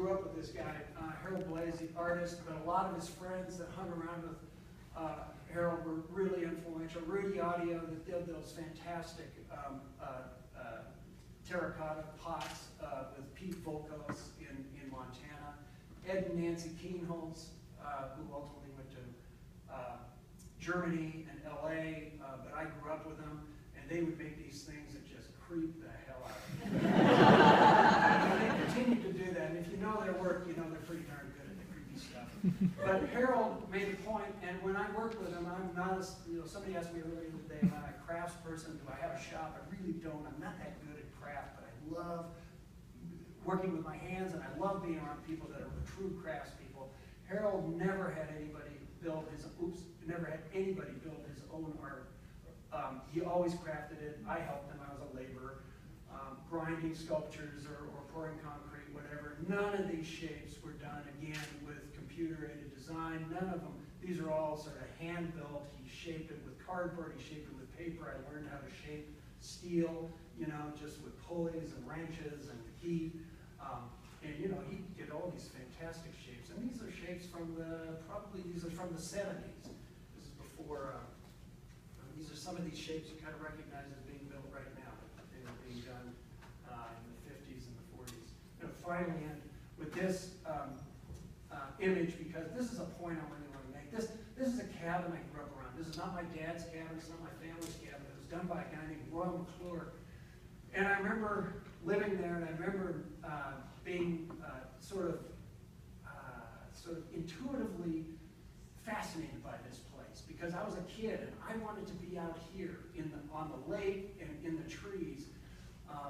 grew up with this guy, Harold Blaze, the artist, but a lot of his friends that hung around with Harold were really influential. Rudy Audio that did those fantastic terracotta pots with Pete Volkos in Montana. Ed and Nancy Keenholz, who ultimately went to Germany and LA, but I grew up with them, and they would make these things that just creep the hell out of me. And they continue to do that, and if you know their work, you know they're pretty darn good at the creepy stuff. But Harold made a point, and when I work with him, I'm not, somebody asked me earlier today, am I a crafts person? Do I have a shop? I really don't. I'm not that good at craft, but I love working with my hands, and I love being around people that are true craftspeople. Harold never had anybody build his own art. He always crafted it. I helped him. I was a laborer, grinding sculptures or pouring concrete, whatever. None of these shapes were done, again, with computer-aided design. None of them. These are all sort of hand-built. He shaped it with cardboard. He shaped it with paper. I learned how to shape steel, just with pulleys and wrenches and heat. And he did all these fantastic shapes. And these are shapes from these are from the 70s. This is before, these are some of these shapes you kind of recognize as being built right now. They were being done in the 50s and the 40s. Finally end with this image, because this is a point I really want to make. This is a cabin I grew up around. This is not my dad's cabin. It's not my family's cabin. It was done by a guy named Roy McClure. And I remember living there, and I remember being sort of intuitively fascinated by this place, because I was a kid and I wanted to be out here on the lake and in the trees.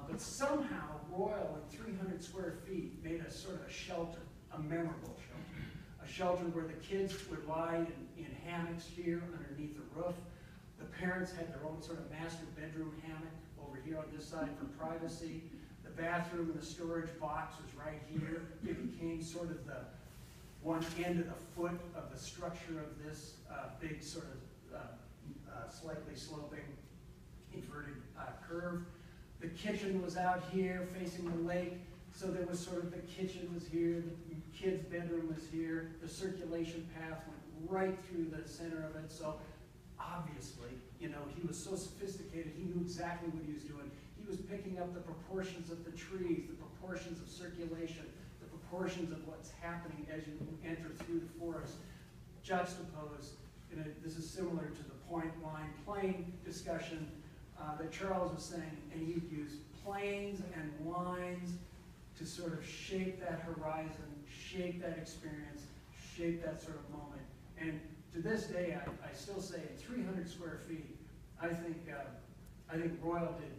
But somehow Royal, in 300 square feet, made a sort of a shelter, a memorable shelter. A shelter where the kids would lie in hammocks here underneath the roof. The parents had their own sort of master bedroom hammock over here on this side for privacy. The bathroom and the storage box was right here. It became sort of the one end of the foot of the structure of this big sort of slightly sloping inverted curve. The kitchen was out here facing the lake, so there was sort of the kitchen was here, the kids' bedroom was here, the circulation path went right through the center of it, so obviously, he was so sophisticated, he knew exactly what he was doing. He was picking up the proportions of the trees, the proportions of circulation, the proportions of what's happening as you enter through the forest, juxtaposed. This is similar to the point, line, plane discussion that Charles was saying, and he'd use planes and lines to sort of shape that horizon, shape that experience, shape that sort of moment. And to this day, I still say at 300 square feet, I think Royal did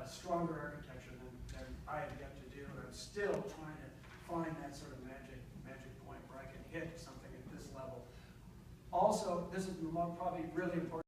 stronger architecture than I have yet to do, and I'm still trying to find that sort of magic point where I can hit something at this level. Also, this is probably really important.